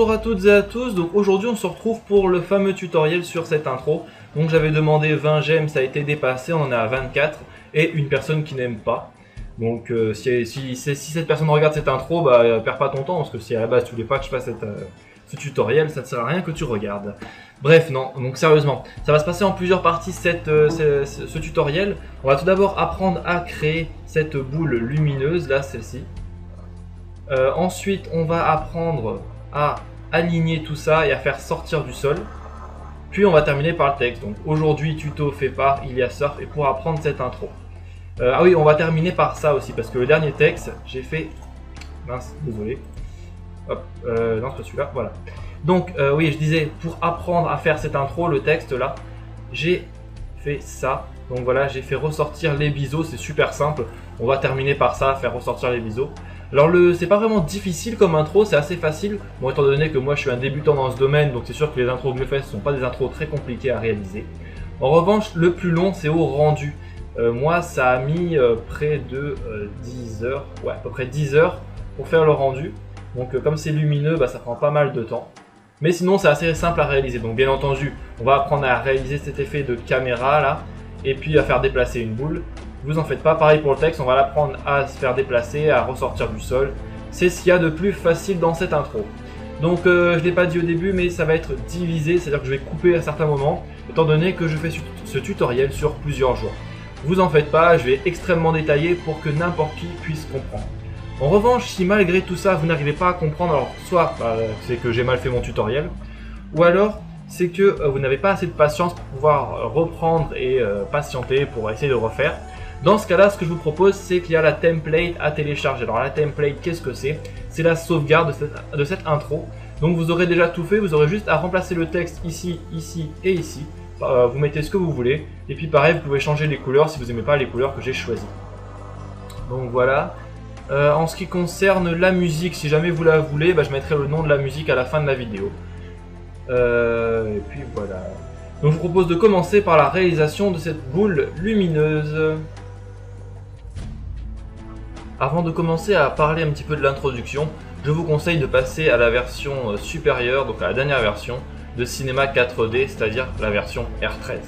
Bonjour à toutes et à tous, donc aujourd'hui on se retrouve pour le fameux tutoriel sur cette intro. Donc j'avais demandé 20 j'aime, ça a été dépassé, on en est à 24 et une personne qui n'aime pas. Donc si cette personne regarde cette intro, bah perds pas ton temps parce que si à la base tu voulais pas que je fasse ce tutoriel, ça ne sert à rien que tu regardes. Bref, non, donc sérieusement, ça va se passer en plusieurs parties ce tutoriel. On va tout d'abord apprendre à créer cette boule lumineuse, là, celle-ci. Ensuite, on va apprendre à aligner tout ça et à faire sortir du sol. Puis on va terminer par le texte. Donc aujourd'hui, tuto fait par Ilias Surf et pour apprendre cette intro. Ah oui, on va terminer par ça aussi parce que le dernier texte, j'ai fait... Mince, désolé. Hop, non, c'est pas celui-là, voilà. Donc oui, je disais, pour apprendre à faire cette intro, le texte là, j'ai fait ça. Donc voilà, j'ai fait ressortir les biseaux, c'est super simple. On va terminer par ça, faire ressortir les biseaux. Alors c'est pas vraiment difficile comme intro, c'est assez facile. Bon, étant donné que moi je suis un débutant dans ce domaine, donc c'est sûr que les intros que je fais ne sont pas des intros très compliquées à réaliser. En revanche, le plus long c'est au rendu. Moi ça a mis près de 10 heures, ouais, à peu près 10 heures pour faire le rendu. Donc comme c'est lumineux, bah, ça prend pas mal de temps. Mais sinon c'est assez simple à réaliser. Donc bien entendu, on va apprendre à réaliser cet effet de caméra là, et puis à faire déplacer une boule. Vous en faites pas, pareil pour le texte, on va l'apprendre à se faire déplacer, à ressortir du sol. C'est ce qu'il y a de plus facile dans cette intro. Donc je ne l'ai pas dit au début, mais ça va être divisé, c'est-à-dire que je vais couper à certains moments, étant donné que je fais ce tutoriel sur plusieurs jours. Vous en faites pas, je vais extrêmement détailler pour que n'importe qui puisse comprendre. En revanche, si malgré tout ça, vous n'arrivez pas à comprendre, alors soit c'est que j'ai mal fait mon tutoriel, ou alors c'est que vous n'avez pas assez de patience pour pouvoir reprendre et patienter pour essayer de refaire. Dans ce cas-là, ce que je vous propose, c'est qu'il y a la template à télécharger. Alors la template, qu'est-ce que c'est? C'est la sauvegarde de cette intro. Donc vous aurez déjà tout fait, vous aurez juste à remplacer le texte ici, ici et ici. Vous mettez ce que vous voulez. Et puis pareil, vous pouvez changer les couleurs si vous n'aimez pas les couleurs que j'ai choisies. Donc voilà. En ce qui concerne la musique, si jamais vous la voulez, bah, je mettrai le nom de la musique à la fin de la vidéo. Et puis voilà. Donc je vous propose de commencer par la réalisation de cette boule lumineuse. Avant de commencer à parler un petit peu de l'introduction, je vous conseille de passer à la version supérieure, donc à la dernière version de Cinema 4D, c'est-à-dire la version R13.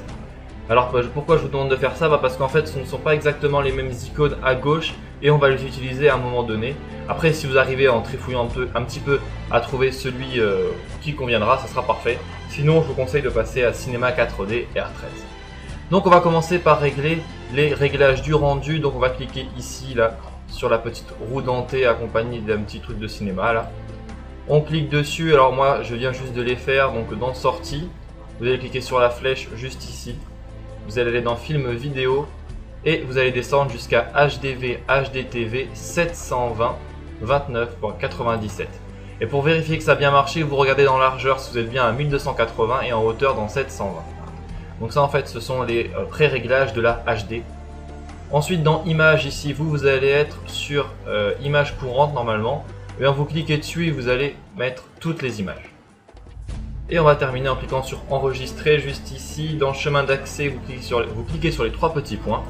Alors pourquoi je vous demande de faire ça? Parce qu'en fait ce ne sont pas exactement les mêmes icônes à gauche et on va les utiliser à un moment donné. Après si vous arrivez en trifouillant un petit peu à trouver celui qui conviendra, ça sera parfait. Sinon je vous conseille de passer à Cinema 4D R13. Donc on va commencer par régler les réglages du rendu. Donc on va cliquer ici là sur la petite roue dentée accompagnée d'un petit truc de cinéma là. On clique dessus, alors moi je viens juste de les faire, donc dans sortie, vous allez cliquer sur la flèche juste ici. Vous allez aller dans film vidéo et vous allez descendre jusqu'à HDV HDTV 720 29.97. Et pour vérifier que ça a bien marché, vous regardez dans largeur si vous êtes bien à 1280 et en hauteur dans 720. Donc ça en fait ce sont les pré-réglages de la HD. Ensuite dans images ici, vous allez être sur image courante normalement. Et bien, vous cliquez dessus et vous allez mettre toutes les images. Et on va terminer en cliquant sur enregistrer juste ici. Dans le chemin d'accès, vous cliquez sur les trois petits points.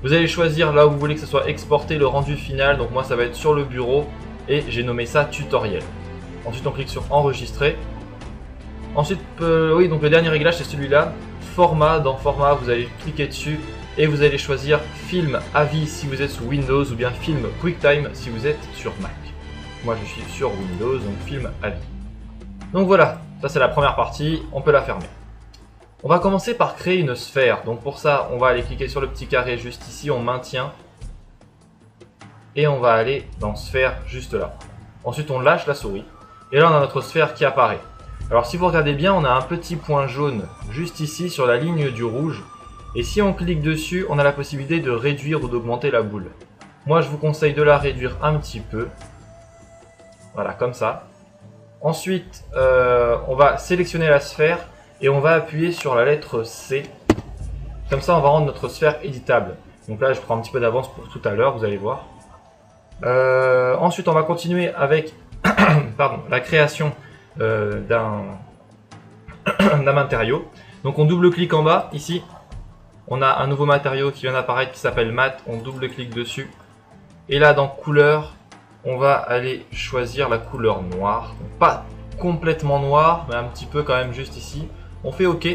Vous allez choisir là où vous voulez que ce soit exporté le rendu final. Donc moi ça va être sur le bureau et j'ai nommé ça tutoriel. Ensuite on clique sur enregistrer. Ensuite oui, donc le dernier réglage c'est celui-là. Format, dans format vous allez cliquer dessus. Et vous allez choisir film à vie si vous êtes sous Windows ou bien film QuickTime si vous êtes sur Mac. Moi je suis sur Windows, donc film à vie. Donc voilà, ça c'est la première partie, on peut la fermer. On va commencer par créer une sphère. Donc pour ça, on va aller cliquer sur le petit carré juste ici, on maintient. Et on va aller dans sphère juste là. Ensuite on lâche la souris. Et là on a notre sphère qui apparaît. Alors si vous regardez bien, on a un petit point jaune juste ici sur la ligne du rouge. Et si on clique dessus, on a la possibilité de réduire ou d'augmenter la boule. Moi, je vous conseille de la réduire un petit peu. Voilà, comme ça. Ensuite, on va sélectionner la sphère et on va appuyer sur la lettre C. Comme ça, on va rendre notre sphère éditable. Donc là, je prends un petit peu d'avance pour tout à l'heure, vous allez voir. Ensuite, on va continuer avec pardon, la création d'un matériau. Donc, on double-clique en bas, ici. On a un nouveau matériau qui vient d'apparaître qui s'appelle mat, on double-clique dessus. Et là dans couleur, on va aller choisir la couleur noire. Donc, pas complètement noir, mais un petit peu quand même juste ici. On fait OK.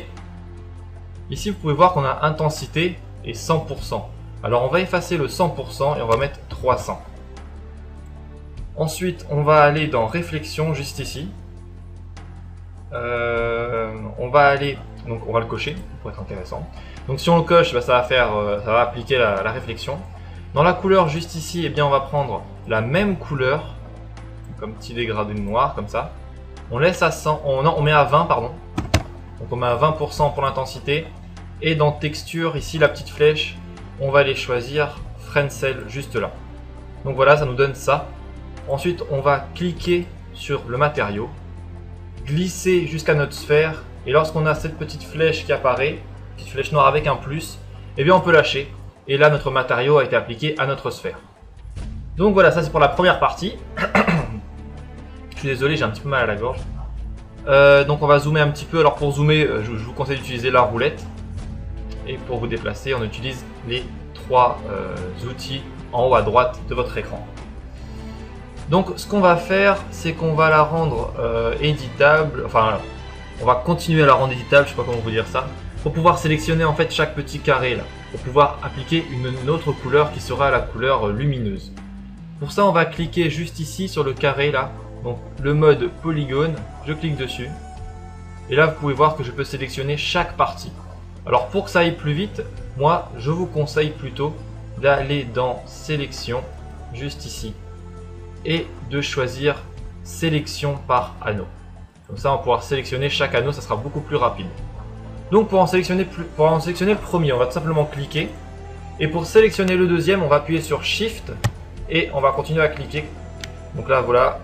Ici, vous pouvez voir qu'on a intensité et 100%. Alors, on va effacer le 100% et on va mettre 300. Ensuite, on va aller dans réflexion juste ici. On va aller, donc on va le cocher pour être intéressant. Donc si on le coche, bah, ça va appliquer la réflexion. Dans la couleur juste ici, eh bien on va prendre la même couleur, comme petit dégradé noir comme ça. On laisse à 100, on met à 20 pardon. Donc on met à 20% pour l'intensité. Et dans texture ici la petite flèche, on va aller choisir Fresnel juste là. Donc voilà, ça nous donne ça. Ensuite on va cliquer sur le matériau, glisser jusqu'à notre sphère. Et lorsqu'on a cette petite flèche qui apparaît, petite flèche noire avec un plus, eh bien on peut lâcher. Et là notre matériau a été appliqué à notre sphère. Donc voilà, ça c'est pour la première partie. Je suis désolé, j'ai un petit peu mal à la gorge. Donc on va zoomer un petit peu. Alors pour zoomer, je vous conseille d'utiliser la roulette. Et pour vous déplacer, on utilise les trois outils en haut à droite de votre écran. Donc ce qu'on va faire, c'est qu'on va la rendre éditable. Enfin, on va continuer à la rendre éditable, je sais pas comment vous dire ça. Pour pouvoir sélectionner en fait chaque petit carré là. Pour pouvoir appliquer une autre couleur qui sera la couleur lumineuse. Pour ça, on va cliquer juste ici sur le carré là. Donc le mode polygone, je clique dessus. Et là, vous pouvez voir que je peux sélectionner chaque partie. Alors pour que ça aille plus vite, moi, je vous conseille plutôt d'aller dans sélection, juste ici. Et de choisir sélection par anneau. Comme ça, on va pouvoir sélectionner chaque anneau, ça sera beaucoup plus rapide. Donc pour en sélectionner le premier, on va tout simplement cliquer. Et pour sélectionner le deuxième, on va appuyer sur Shift. Et on va continuer à cliquer. Donc là, voilà.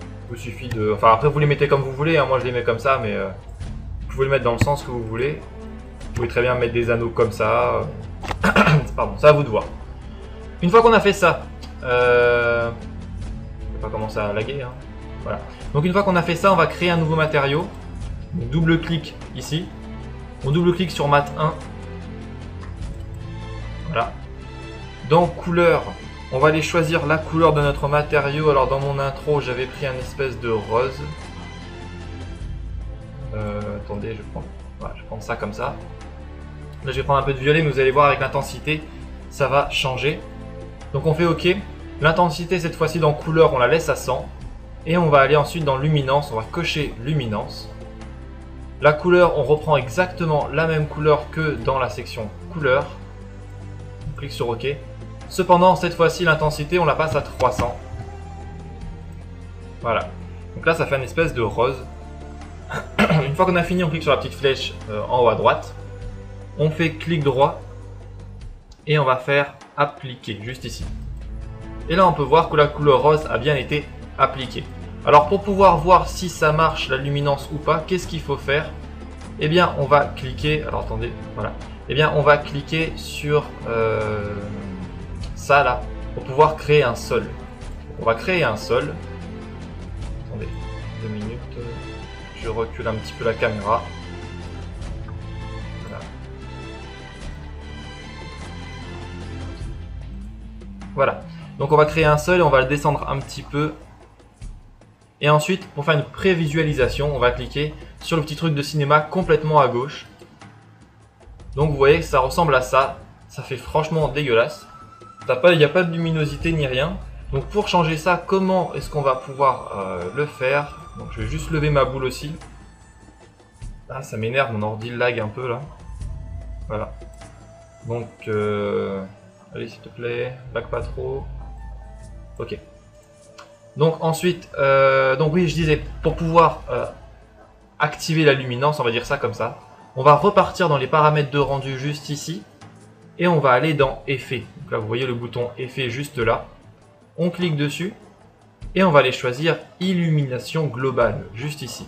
Il vous suffit de... Enfin, après, vous les mettez comme vous voulez. Hein. Moi, je les mets comme ça, mais vous pouvez le mettre dans le sens que vous voulez. Vous pouvez très bien mettre des anneaux comme ça. Pardon, c'est à vous de voir. Une fois qu'on a fait ça... on va pas commencer à laguer. Hein. Voilà. Donc une fois qu'on a fait ça, on va créer un nouveau matériau. Donc, double-clic ici. On double-clique sur mat 1. Voilà. Dans couleur, on va aller choisir la couleur de notre matériau. Alors dans mon intro, j'avais pris un espèce de rose. Attendez, voilà, je vais prendre ça comme ça. Là, je vais prendre un peu de violet, mais vous allez voir avec l'intensité, ça va changer. Donc on fait OK. L'intensité, cette fois-ci, dans couleur, on la laisse à 100. Et on va aller ensuite dans luminance, on va cocher luminance. La couleur, on reprend exactement la même couleur que dans la section couleur. On clique sur OK. Cependant, cette fois-ci, l'intensité, on la passe à 300. Voilà. Donc là, ça fait une espèce de rose. Une fois qu'on a fini, on clique sur la petite flèche en haut à droite. On fait clic droit. Et on va faire appliquer, juste ici. Et là, on peut voir que la couleur rose a bien été appliquée. Alors, pour pouvoir voir si ça marche, la luminance ou pas, qu'est-ce qu'il faut faire? Eh bien, on va cliquer... Alors, attendez, voilà. Eh bien, on va cliquer sur ça, là, pour pouvoir créer un sol. On va créer un sol. Attendez, 2 minutes. Je recule un petit peu la caméra. Voilà. Voilà. Donc, on va créer un sol et on va le descendre un petit peu. Et ensuite, pour faire une prévisualisation, on va cliquer sur le petit truc de cinéma complètement à gauche. Donc vous voyez que ça ressemble à ça. Ça fait franchement dégueulasse. Il n'y a pas de luminosité ni rien. Donc pour changer ça, comment est-ce qu'on va pouvoir le faire? Donc je vais juste lever ma boule aussi. Ah, ça m'énerve, mon ordi lag un peu là. Voilà. Donc, allez s'il te plaît, lag pas trop. Ok. Donc ensuite, donc oui, je disais, pour pouvoir activer la luminance, on va dire ça comme ça, on va repartir dans les paramètres de rendu juste ici, et on va aller dans Effets. Donc là, vous voyez le bouton Effet juste là. On clique dessus, et on va aller choisir Illumination globale, juste ici.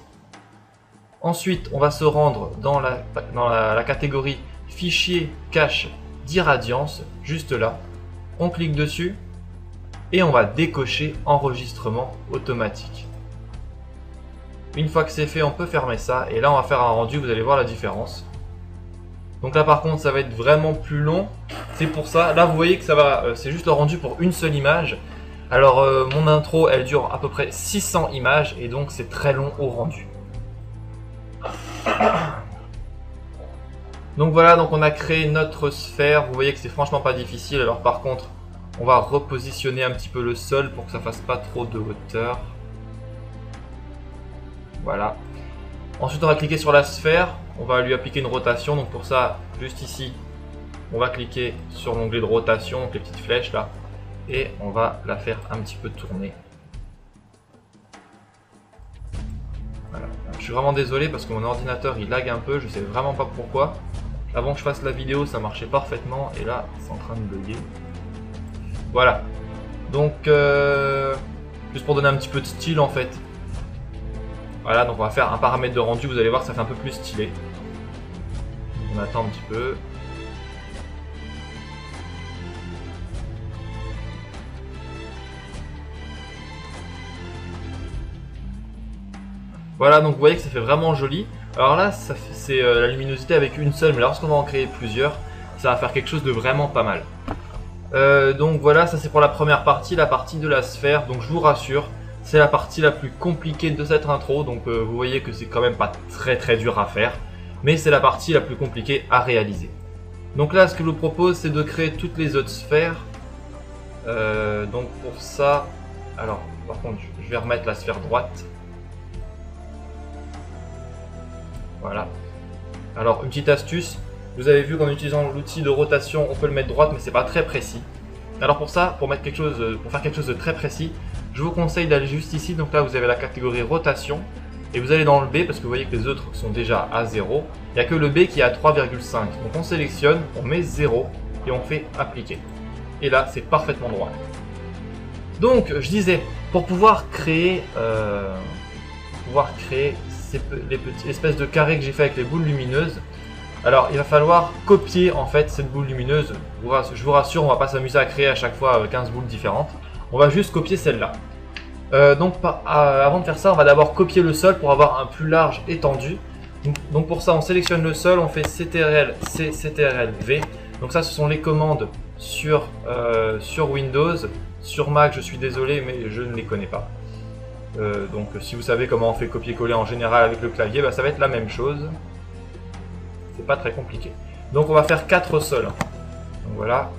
Ensuite, on va se rendre dans la catégorie Fichier cache d'irradiance, juste là. On clique dessus. Et on va décocher enregistrement automatique. Une fois que c'est fait, on peut fermer ça. Et là, on va faire un rendu, vous allez voir la différence. Donc là, par contre, ça va être vraiment plus long. C'est pour ça. Là, vous voyez que ça va, c'est juste le rendu pour une seule image. Alors mon intro elle dure à peu près 600 images et donc c'est très long au rendu. Donc voilà, donc on a créé notre sphère, vous voyez que c'est franchement pas difficile. Alors par contre, on va repositionner un petit peu le sol pour que ça fasse pas trop de hauteur. Voilà. Ensuite on va cliquer sur la sphère, on va lui appliquer une rotation, donc pour ça, juste ici, on va cliquer sur l'onglet de rotation, donc les petites flèches là, et on va la faire un petit peu tourner. Voilà. Je suis vraiment désolé parce que mon ordinateur il lag un peu, je sais vraiment pas pourquoi. Avant que je fasse la vidéo ça marchait parfaitement et là c'est en train de bugger. Voilà. Donc juste pour donner un petit peu de style en fait. Voilà, donc on va faire un paramètre de rendu, vous allez voir que ça fait un peu plus stylé. On attend un petit peu. Voilà, donc vous voyez que ça fait vraiment joli. Alors là, c'est la luminosité avec une seule, mais lorsqu'on va en créer plusieurs, ça va faire quelque chose de vraiment pas mal. Donc voilà, ça c'est pour la première partie, la partie de la sphère. Donc je vous rassure, c'est la partie la plus compliquée de cette intro. Donc vous voyez que c'est quand même pas très dur à faire, mais c'est la partie la plus compliquée à réaliser. Donc là, ce que je vous propose, c'est de créer toutes les autres sphères. Donc pour ça, alors par contre, je vais remettre la sphère droite. Voilà. Alors, une petite astuce, vous avez vu qu'en utilisant l'outil de rotation, on peut le mettre droite, mais c'est pas très précis. Alors pour ça, pour faire quelque chose de très précis, je vous conseille d'aller juste ici. Donc là, vous avez la catégorie rotation, et vous allez dans le B, parce que vous voyez que les autres sont déjà à 0. Il n'y a que le B qui est à 3,5. Donc on sélectionne, on met 0, et on fait appliquer. Et là, c'est parfaitement droit. Donc, je disais, pour pouvoir créer les petites espèces de carrés que j'ai fait avec les boules lumineuses. Alors il va falloir copier en fait cette boule lumineuse. Je vous rassure, on va pas s'amuser à créer à chaque fois 15 boules différentes. On va juste copier celle-là. Avant de faire ça, on va d'abord copier le sol pour avoir un plus large étendu. Donc pour ça, on sélectionne le sol, on fait CTRL C, CTRL V. Donc ça, ce sont les commandes sur Windows. Sur Mac, je suis désolé, mais je ne les connais pas. Donc si vous savez comment on fait copier-coller en général avec le clavier, bah, ça va être la même chose. C'est pas très compliqué. Donc on va faire 4 sols. Donc voilà,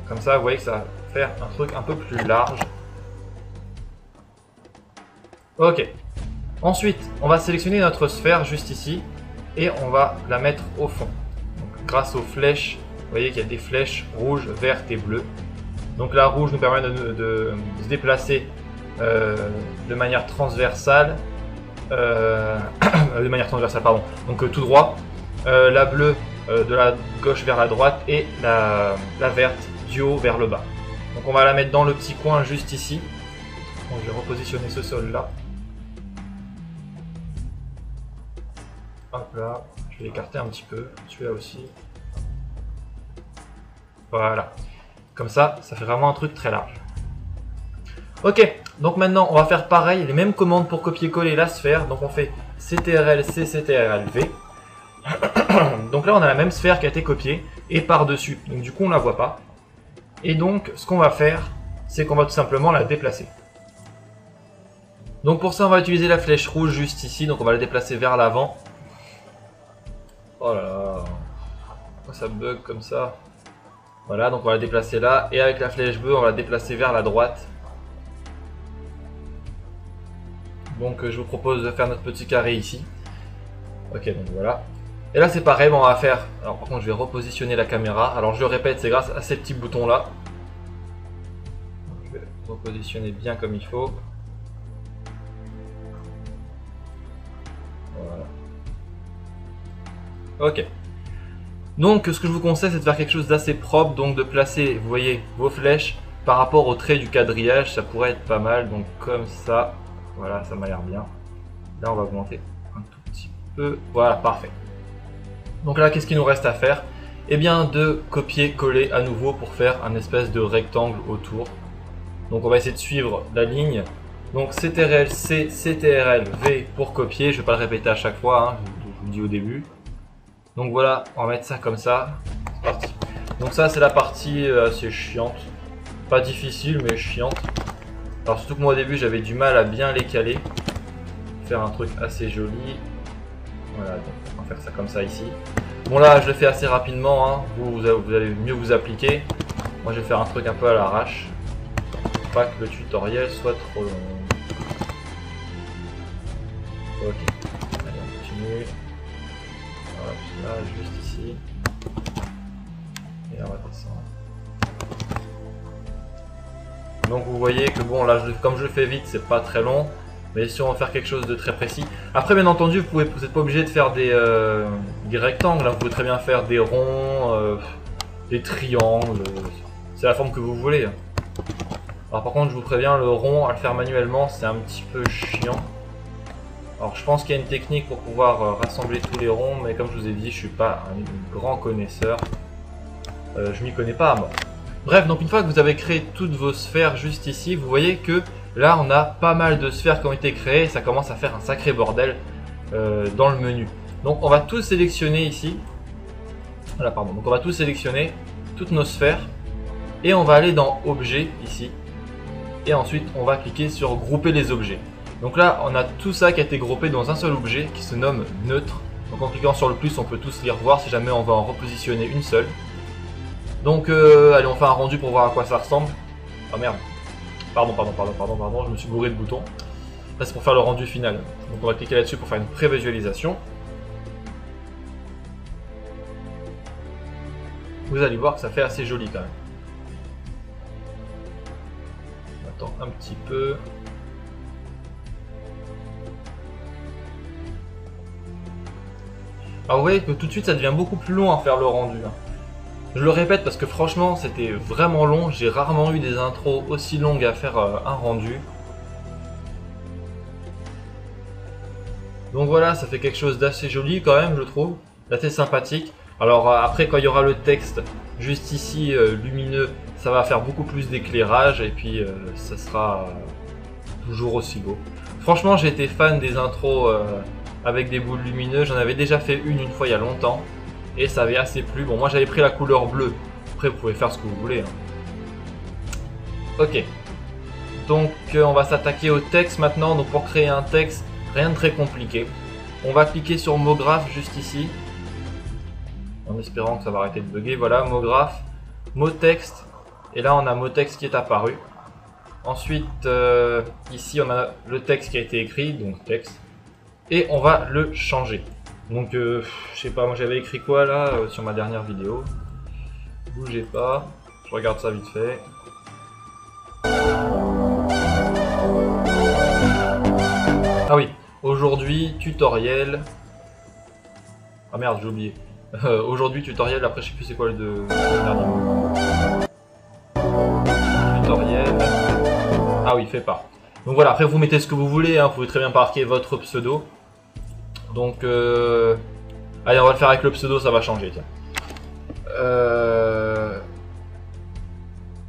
comme ça vous voyez que ça va faire un truc un peu plus large. Ok. Ensuite, on va sélectionner notre sphère juste ici et on va la mettre au fond. Donc, grâce aux flèches, vous voyez qu'il y a des flèches rouges, vertes et bleues. Donc la rouge nous permet de se déplacer de manière transversale, pardon, donc tout droit, la bleue de la gauche vers la droite et la verte du haut vers le bas. Donc on va la mettre dans le petit coin juste ici. Donc, je vais repositionner ce sol là. Hop là, je vais l'écarter un petit peu, celui-là aussi. Voilà, comme ça fait vraiment un truc très large. Ok, donc maintenant on va faire pareil, les mêmes commandes pour copier-coller la sphère. Donc on fait CTRL-C, CTRL-V. Donc là on a la même sphère qui a été copiée et par-dessus. Donc du coup on la voit pas. Et donc ce qu'on va faire, c'est qu'on va tout simplement la déplacer. Donc pour ça on va utiliser la flèche rouge juste ici. Donc on va la déplacer vers l'avant. Oh là là, pourquoi ça bug comme ça? Voilà, donc on va la déplacer là. Et avec la flèche bleue on va la déplacer vers la droite. Donc je vous propose de faire notre petit carré ici. Ok, donc voilà. Et là c'est pareil, on va faire... Alors par contre je vais repositionner la caméra. Alors je le répète, c'est grâce à ces petits boutons là. Je vais repositionner bien comme il faut. Voilà. Ok. Donc ce que je vous conseille c'est de faire quelque chose d'assez propre. Donc de placer, vous voyez, vos flèches par rapport au trait du quadrillage. Ça pourrait être pas mal. Donc comme ça. Voilà, ça m'a l'air bien. Là, on va augmenter un tout petit peu. Voilà, parfait. Donc là, qu'est-ce qu'il nous reste à faire? Eh bien, de copier-coller à nouveau pour faire un espèce de rectangle autour. Donc, on va essayer de suivre la ligne. Donc, CTRL-C, CTRL-V pour copier. Je ne vais pas le répéter à chaque fois, hein, je vous le dis au début. Donc voilà, on va mettre ça comme ça. C'est parti. Donc ça, c'est la partie assez chiante. Pas difficile, mais chiante. Alors surtout que moi au début j'avais du mal à bien les caler. Faire un truc assez joli. Voilà, donc on va faire ça comme ça ici. Bon là je le fais assez rapidement, hein. Vous allez mieux vous appliquer. Moi je vais faire un truc un peu à l'arrache. Pas que le tutoriel soit trop long. Ok, allez on continue. Voilà, là juste ici. Et là on va descendre. Donc vous voyez que bon là comme je le fais vite c'est pas très long. Mais si on veut faire quelque chose de très précis. Après bien entendu vous n'êtes pas obligé de faire des rectangles, hein. Vous pouvez très bien faire des ronds, des triangles. C'est la forme que vous voulez. Alors par contre je vous préviens, le rond à le faire manuellement c'est un petit peu chiant. Alors je pense qu'il y a une technique pour pouvoir rassembler tous les ronds. Mais comme je vous ai dit je suis pas un grand connaisseur. Je m'y connais pas à mort. Bref, donc une fois que vous avez créé toutes vos sphères juste ici, vous voyez que là on a pas mal de sphères qui ont été créées et ça commence à faire un sacré bordel dans le menu. Donc on va tout sélectionner ici. Voilà, pardon. Donc on va tout sélectionner, toutes nos sphères, et on va aller dans Objets ici. Et ensuite on va cliquer sur Grouper les objets. Donc là on a tout ça qui a été groupé dans un seul objet qui se nomme Neutre. Donc en cliquant sur le plus on peut tous les revoir si jamais on va en repositionner une seule. Donc allez on fait un rendu pour voir à quoi ça ressemble. Oh merde. Pardon, je me suis bourré de boutons. Là c'est pour faire le rendu final. Donc on va cliquer là-dessus pour faire une prévisualisation. Vous allez voir que ça fait assez joli quand même. On attend un petit peu. Alors vous voyez que tout de suite ça devient beaucoup plus long à faire le rendu. Je le répète parce que franchement c'était vraiment long, j'ai rarement eu des intros aussi longues à faire un rendu. Donc voilà, ça fait quelque chose d'assez joli quand même je trouve, d'assez sympathique. Alors après quand il y aura le texte juste ici lumineux, ça va faire beaucoup plus d'éclairage et puis ça sera toujours aussi beau. Franchement j'ai été fan des intros avec des boules lumineuses, j'en avais déjà fait une fois il y a longtemps. Et ça avait assez plu. Bon, moi j'avais pris la couleur bleue. Après, vous pouvez faire ce que vous voulez. Ok. Donc, on va s'attaquer au texte maintenant. Donc, pour créer un texte, rien de très compliqué. On va cliquer sur mot graphe juste ici. En espérant que ça va arrêter de bugger. Voilà, mot graphe, mot texte. Et là, on a mot texte qui est apparu. Ensuite, ici, on a le texte qui a été écrit. Donc, texte. Et on va le changer. Donc, je sais pas, moi j'avais écrit quoi là sur ma dernière vidéo. Bougez pas, je regarde ça vite fait. Ah oui, aujourd'hui tutoriel. Ah merde, j'ai oublié. Aujourd'hui tutoriel, après je sais plus c'est quoi le dernier mot. Tutoriel. Ah oui, fait pas. Donc voilà, après vous mettez ce que vous voulez, hein, vous pouvez très bien marquer votre pseudo. Donc, allez, on va le faire avec le pseudo, ça va changer. Tiens.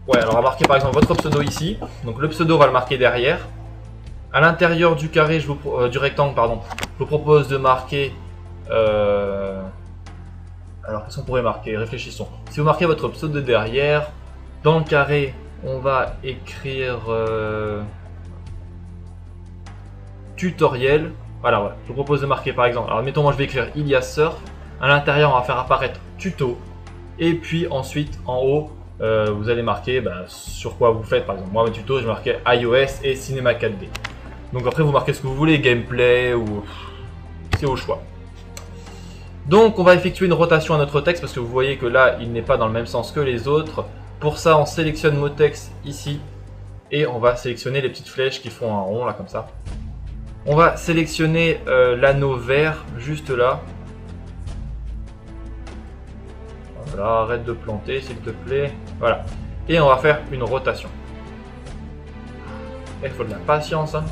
Ouais, alors on va marquer par exemple votre pseudo ici. Donc le pseudo, on va le marquer derrière. À l'intérieur du carré, du rectangle, pardon, je vous propose de marquer. Alors, qu'est-ce qu'on pourrait marquer? Réfléchissons. Si vous marquez votre pseudo derrière, dans le carré, on va écrire tutoriel. Voilà, ouais. Je vous propose de marquer par exemple, alors mettons moi je vais écrire Ilias Surf, à l'intérieur on va faire apparaître tuto, et puis ensuite en haut vous allez marquer sur quoi vous faites. Par exemple moi mes tutos je marquais iOS et Cinema 4D. Donc après vous marquez ce que vous voulez, gameplay ou c'est au choix. Donc on va effectuer une rotation à notre texte parce que vous voyez que là il n'est pas dans le même sens que les autres. Pour ça on sélectionne mot texte ici et on va sélectionner les petites flèches qui font un rond là comme ça. On va sélectionner l'anneau vert juste là. Voilà, arrête de planter s'il te plaît. Voilà. Et on va faire une rotation. Il faut de la patience. Hein.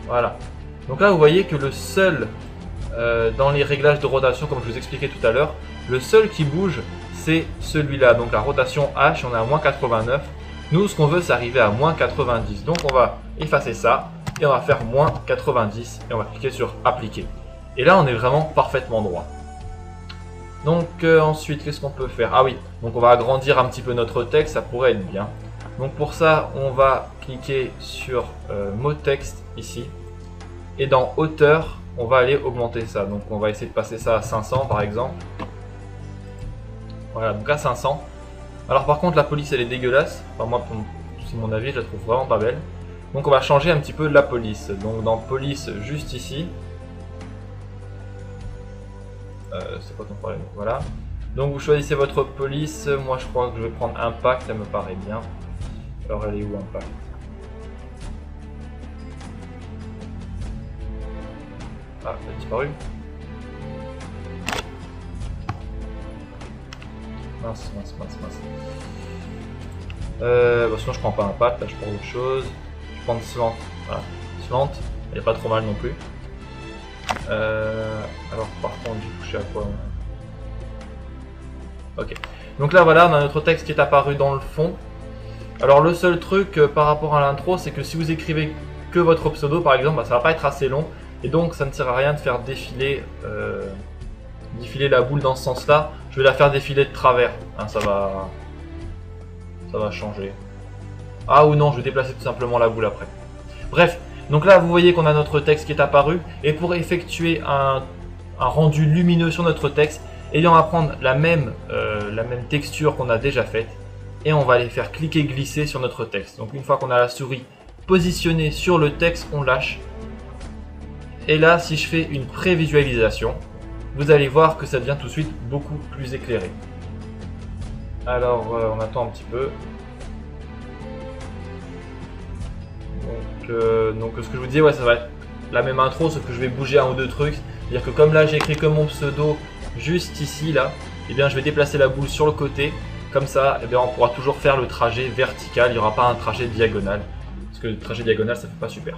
Voilà. Donc là vous voyez que le seul, dans les réglages de rotation comme je vous expliquais tout à l'heure, le seul qui bouge c'est celui-là. Donc la rotation H, on est à moins 89. Nous ce qu'on veut c'est arriver à moins 90. Donc on va effacer ça. Et on va faire moins 90 et on va cliquer sur appliquer. Et là on est vraiment parfaitement droit. Donc ensuite qu'est-ce qu'on peut faire? Ah oui, donc on va agrandir un petit peu notre texte, ça pourrait être bien. Donc pour ça, on va cliquer sur mot texte ici. Et dans hauteur, on va aller augmenter ça. Donc on va essayer de passer ça à 500 par exemple. Voilà, donc à 500. Alors par contre, la police elle est dégueulasse. Enfin moi, c'est mon avis, je la trouve vraiment pas belle. Donc on va changer un petit peu la police. Donc dans police, juste ici. C'est pas ton problème, voilà. Donc vous choisissez votre police. Moi je crois que je vais prendre impact, ça me paraît bien. Alors elle est où impact? Ah, elle a disparu. Mince. Bah sinon je prends pas impact, là je prends autre chose. Je prends slant. Voilà. Slant, elle est pas trop mal non plus. Alors par contre j'ai touché à quoi? Ok. Donc là voilà, on a notre texte qui est apparu dans le fond. Alors le seul truc par rapport à l'intro, c'est que si vous écrivez que votre pseudo par exemple, bah, ça va pas être assez long. Et donc ça ne sert à rien de faire défiler la boule dans ce sens là. Je vais la faire défiler de travers, hein, ça va changer. Ah ou non, je vais déplacer tout simplement la boule après. Bref, donc là vous voyez qu'on a notre texte qui est apparu. Et pour effectuer un rendu lumineux sur notre texte, on va prendre la même texture qu'on a déjà faite. Et on va aller faire cliquer glisser sur notre texte. Donc une fois qu'on a la souris positionnée sur le texte, on lâche. Et là, si je fais une prévisualisation, vous allez voir que ça devient tout de suite beaucoup plus éclairé. Alors, on attend un petit peu. Donc ce que je vous disais, ouais, ça va être la même intro, sauf que je vais bouger un ou deux trucs. C'est-à-dire que comme là, j'ai écrit que mon pseudo juste ici, là, et bien je vais déplacer la boule sur le côté. Comme ça, eh bien, on pourra toujours faire le trajet vertical, il n'y aura pas un trajet diagonal. Parce que le trajet diagonal, ça fait pas super.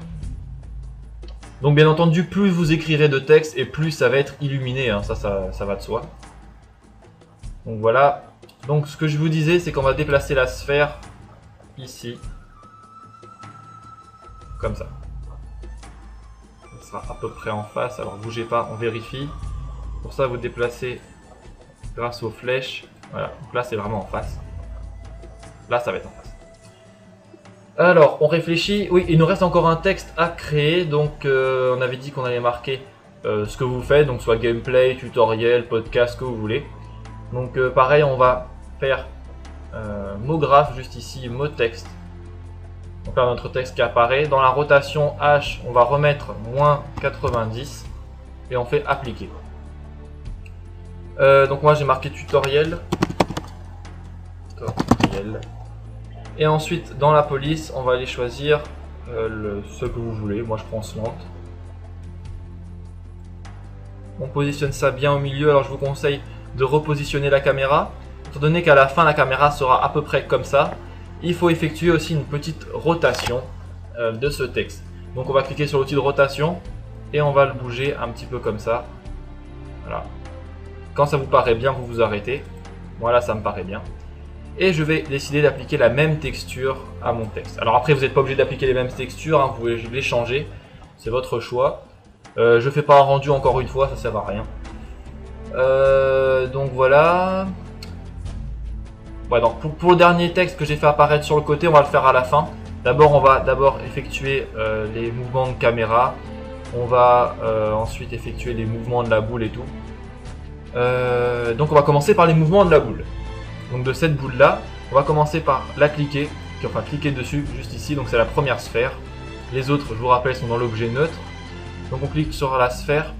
Donc bien entendu, plus vous écrirez de texte et plus ça va être illuminé, hein. Ça va de soi. Donc voilà. Donc ce que je vous disais, c'est qu'on va déplacer la sphère ici. Comme ça. Ça sera à peu près en face, alors bougez pas, on vérifie. Pour ça, vous déplacez grâce aux flèches. Voilà, donc là c'est vraiment en face. Là ça va être en face. Alors, on réfléchit. Oui, il nous reste encore un texte à créer. Donc, on avait dit qu'on allait marquer ce que vous faites. Donc, soit gameplay, tutoriel, podcast, ce que vous voulez. Donc, pareil, on va faire mot graphe juste ici, mot texte. Donc là, notre texte qui apparaît. Dans la rotation H, on va remettre moins 90. Et on fait appliquer. Donc, moi, j'ai marqué tutoriel. Et ensuite, dans la police, on va aller choisir ce que vous voulez. Moi, je prends slant. On positionne ça bien au milieu. Alors, je vous conseille de repositionner la caméra. Étant donné qu'à la fin, la caméra sera à peu près comme ça, il faut effectuer aussi une petite rotation de ce texte. Donc, on va cliquer sur l'outil de rotation et on va le bouger un petit peu comme ça. Voilà. Quand ça vous paraît bien, vous vous arrêtez. Voilà, ça me paraît bien. Et je vais décider d'appliquer la même texture à mon texte. Alors après, vous n'êtes pas obligé d'appliquer les mêmes textures, hein, vous pouvez les changer, c'est votre choix. Je fais pas un rendu encore une fois, ça sert à rien. Donc voilà. Ouais, donc pour le dernier texte que j'ai fait apparaître sur le côté, on va le faire à la fin. D'abord, on va effectuer les mouvements de caméra. On va ensuite effectuer les mouvements de la boule et tout. Donc on va commencer par les mouvements de la boule. Donc de cette boule là, on va commencer par la cliquer, enfin cliquer dessus juste ici, donc c'est la première sphère. Les autres, je vous rappelle, sont dans l'objet neutre. Donc on clique sur la sphère,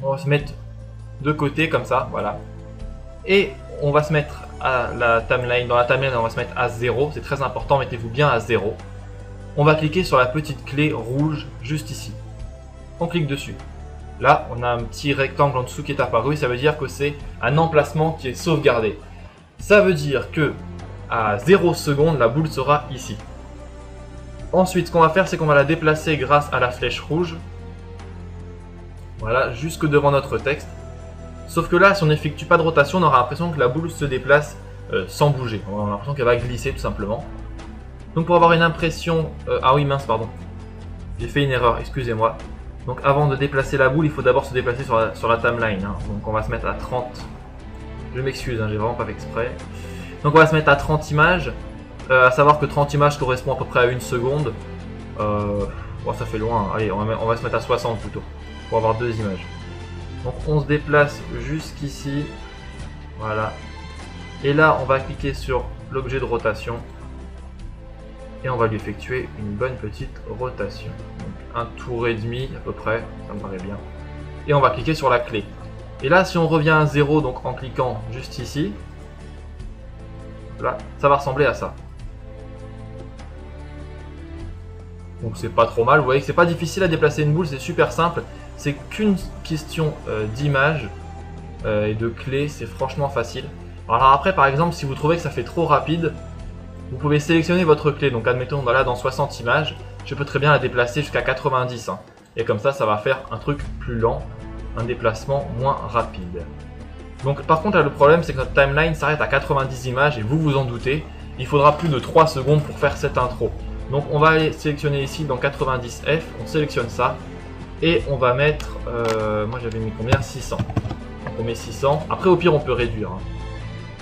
on va se mettre de côté comme ça, voilà. Et on va se mettre à la timeline, dans la timeline on va se mettre à 0, c'est très important, mettez-vous bien à 0. On va cliquer sur la petite clé rouge juste ici. On clique dessus. Là, on a un petit rectangle en dessous qui est apparu, ça veut dire que c'est un emplacement qui est sauvegardé. Ça veut dire que à 0 secondes, la boule sera ici. Ensuite, ce qu'on va faire, c'est qu'on va la déplacer grâce à la flèche rouge. Voilà, jusque devant notre texte. Sauf que là, si on n'effectue pas de rotation, on aura l'impression que la boule se déplace sans bouger. On a l'impression qu'elle va glisser tout simplement. Donc pour avoir une impression... ah oui, mince, pardon. J'ai fait une erreur, excusez-moi. Donc avant de déplacer la boule, il faut d'abord se déplacer sur la timeline. Hein. Donc on va se mettre à 30. Je m'excuse, hein, j'ai vraiment pas fait exprès. Donc on va se mettre à 30 images. À savoir que 30 images correspond à peu près à 1 seconde. Bon, ça fait loin. Allez, on va se mettre à 60 plutôt. Pour avoir 2 images. Donc on se déplace jusqu'ici. Voilà. Et là, on va cliquer sur l'objet de rotation. Et on va lui effectuer une bonne petite rotation. Donc, un tour et demi à peu près, ça me paraît bien. Et on va cliquer sur la clé. Et là, si on revient à 0, donc en cliquant juste ici, là, ça va ressembler à ça. Donc c'est pas trop mal, vous voyez que c'est pas difficile à déplacer une boule, c'est super simple. C'est qu'une question d'image et de clé, c'est franchement facile. Alors après, par exemple, si vous trouvez que ça fait trop rapide, vous pouvez sélectionner votre clé. Donc admettons, là dans 60 images, je peux très bien la déplacer jusqu'à 90. Hein. Et comme ça va faire un truc plus lent, un déplacement moins rapide. Donc par contre, là, le problème, c'est que notre timeline s'arrête à 90 images et vous vous en doutez, il faudra plus de 3 secondes pour faire cette intro. Donc on va aller sélectionner ici dans 90F, on sélectionne ça et on va mettre, moi j'avais mis combien, 600. Donc on met 600, après au pire on peut réduire. Hein.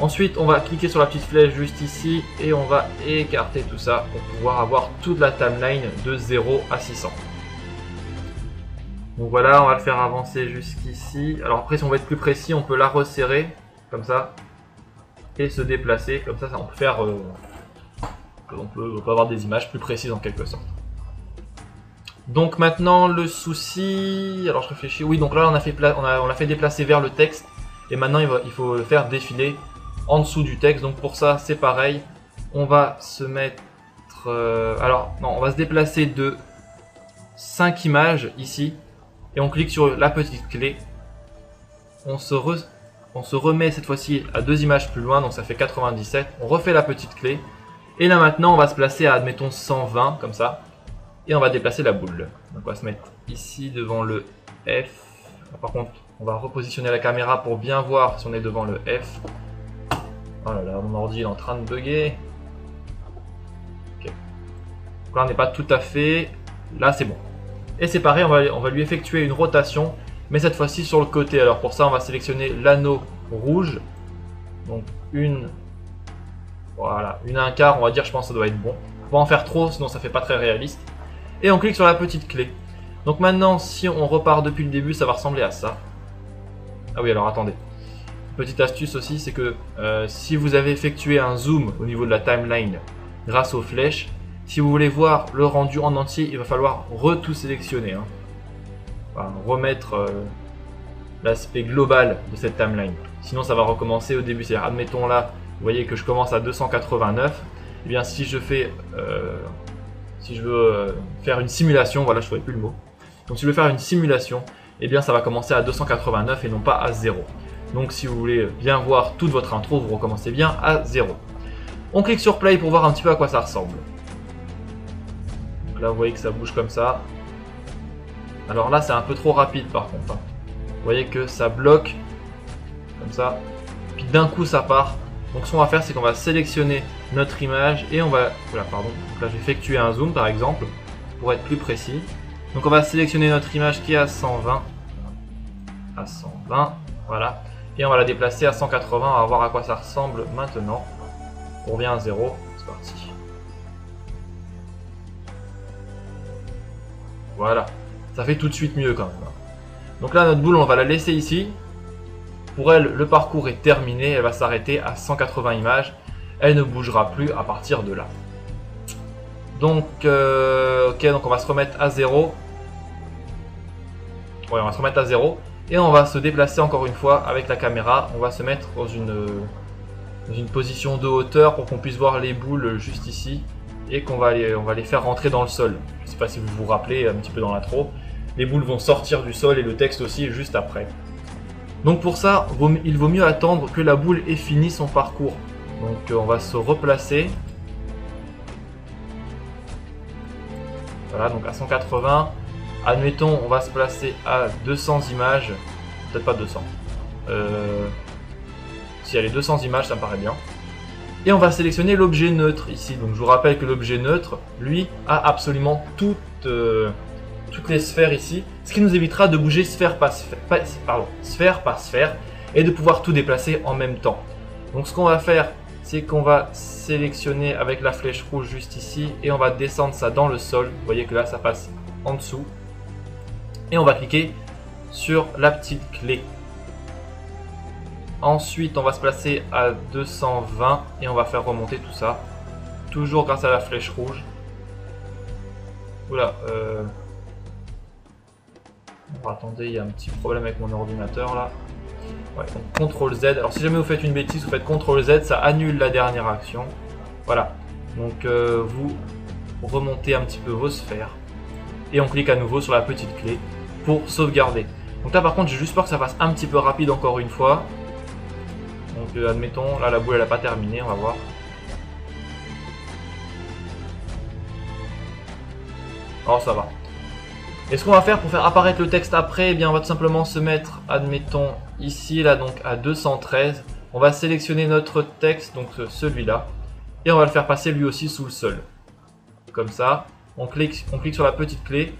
Ensuite on va cliquer sur la petite flèche juste ici et on va écarter tout ça pour pouvoir avoir toute la timeline de 0 à 600. Donc voilà, on va le faire avancer jusqu'ici. Alors après si on veut être plus précis, on peut la resserrer comme ça et se déplacer, comme ça on peut faire... on peut avoir des images plus précises en quelque sorte. Donc maintenant le souci, alors je réfléchis, oui donc là on l'a fait déplacer vers le texte et maintenant il faut le faire défiler en dessous du texte. Donc pour ça c'est pareil, on va se mettre, alors non, on va se déplacer de 5 images ici et on clique sur la petite clé, on se remet cette fois-ci à 2 images plus loin, donc ça fait 97, on refait la petite clé. Et là maintenant on va se placer à admettons 120 comme ça. Et on va déplacer la boule. Donc on va se mettre ici devant le F. Par contre on va repositionner la caméra pour bien voir si on est devant le F. Oh là là, mon ordi est en train de bugger. Okay. Donc là on n'est pas tout à fait. Là c'est bon. Et c'est pareil, on va lui effectuer une rotation. Mais cette fois-ci sur le côté. Alors pour ça on va sélectionner l'anneau rouge. Donc voilà, une 1/4 on va dire, je pense que ça doit être bon. Faut pas en faire trop, sinon ça fait pas très réaliste. Et on clique sur la petite clé. Donc maintenant, si on repart depuis le début, ça va ressembler à ça. Ah oui, alors attendez. Petite astuce aussi, c'est que si vous avez effectué un zoom au niveau de la timeline grâce aux flèches, si vous voulez voir le rendu en entier, il va falloir tout sélectionner. Hein. Enfin, remettre l'aspect global de cette timeline. Sinon, ça va recommencer au début. C'est-à-dire, admettons là, vous voyez que je commence à 289. Et bien, si je fais, si je veux faire une simulation, voilà, je ne trouvais plus le mot. Donc, si je veux faire une simulation, et bien, ça va commencer à 289 et non pas à 0. Donc, si vous voulez bien voir toute votre intro, vous recommencez bien à 0. On clique sur Play pour voir un petit peu à quoi ça ressemble. Donc là, vous voyez que ça bouge comme ça. Alors là, c'est un peu trop rapide par contre. Hein. Vous voyez que ça bloque comme ça. Puis d'un coup, ça part. Donc ce qu'on va faire, c'est qu'on va sélectionner notre image et on va... Voilà, pardon. Donc là, je vais effectuer un zoom par exemple pour être plus précis. Donc on va sélectionner notre image qui est à 120. À 120, voilà. Et on va la déplacer à 180. On va voir à quoi ça ressemble maintenant. On revient à 0. C'est parti. Voilà. Ça fait tout de suite mieux quand même. Donc là, notre boule, on va la laisser ici. Pour elle, le parcours est terminé. Elle va s'arrêter à 180 images. Elle ne bougera plus à partir de là. Donc, ok, donc on va se remettre à 0. Ouais, on va se remettre à 0. Et on va se déplacer encore une fois avec la caméra. On va se mettre dans une position de hauteur pour qu'on puisse voir les boules juste ici. Et on va les faire rentrer dans le sol. Je ne sais pas si vous vous rappelez un petit peu dans l'intro. Les boules vont sortir du sol et le texte aussi juste après. Donc pour ça, il vaut mieux attendre que la boule ait fini son parcours. Donc on va se replacer. Voilà, donc à 180. Admettons, on va se placer à 200 images. Peut-être pas 200. Si elle est 200 images, ça me paraît bien. Et on va sélectionner l'objet neutre ici. Donc je vous rappelle que l'objet neutre, lui, a absolument toutes les sphères ici. Ce qui nous évitera de bouger sphère par sphère et de pouvoir tout déplacer en même temps. Donc ce qu'on va faire, c'est qu'on va sélectionner avec la flèche rouge juste ici et on va descendre ça dans le sol. Vous voyez que là ça passe en dessous. Et on va cliquer sur la petite clé. Ensuite on va se placer à 220 et on va faire remonter tout ça. Toujours grâce à la flèche rouge. Oula, bon, attendez, il y a un petit problème avec mon ordinateur là. Ouais, donc CTRL Z. Alors si jamais vous faites une bêtise, vous faites CTRL Z, ça annule la dernière action. Voilà. Donc vous remontez un petit peu vos sphères. Et on clique à nouveau sur la petite clé pour sauvegarder. Donc là par contre j'ai juste peur que ça fasse un petit peu rapide encore une fois. Donc admettons, là la boule elle n'a pas terminé, on va voir. Alors ça va. Et ce qu'on va faire pour faire apparaître le texte après, eh bien on va tout simplement se mettre, admettons, ici, là donc à 213. On va sélectionner notre texte, donc celui-là, et on va le faire passer lui aussi sous le sol. Comme ça, on clique sur la petite clé,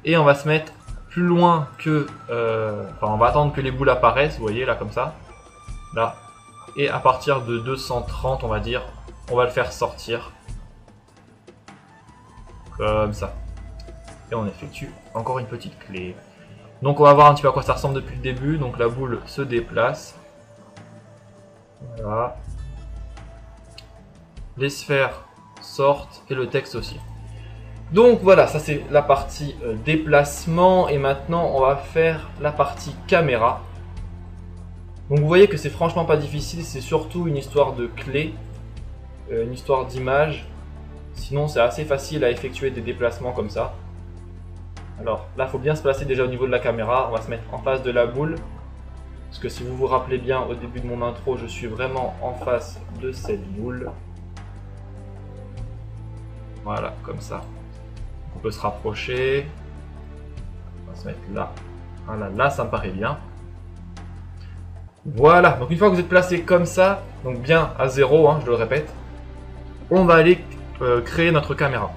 et on va se mettre plus loin que... enfin, on va attendre que les boules apparaissent, vous voyez, là, comme ça. Là. Et à partir de 230, on va dire, on va le faire sortir. Comme ça. Et on effectue encore une petite clé. Donc on va voir un petit peu à quoi ça ressemble depuis le début. Donc la boule se déplace. Voilà. Les sphères sortent et le texte aussi. Donc voilà, ça c'est la partie déplacement. Et maintenant on va faire la partie caméra. Donc vous voyez que c'est franchement pas difficile. C'est surtout une histoire de clé. Une histoire d'image. Sinon c'est assez facile à effectuer des déplacements comme ça. Alors là, il faut bien se placer déjà au niveau de la caméra. On va se mettre en face de la boule. Parce que si vous vous rappelez bien, au début de mon intro, je suis vraiment en face de cette boule. Voilà, comme ça. On peut se rapprocher. On va se mettre là. Voilà, là, ça me paraît bien. Voilà, donc une fois que vous êtes placé comme ça, donc bien à 0, hein, je le répète, on va aller créer notre caméra.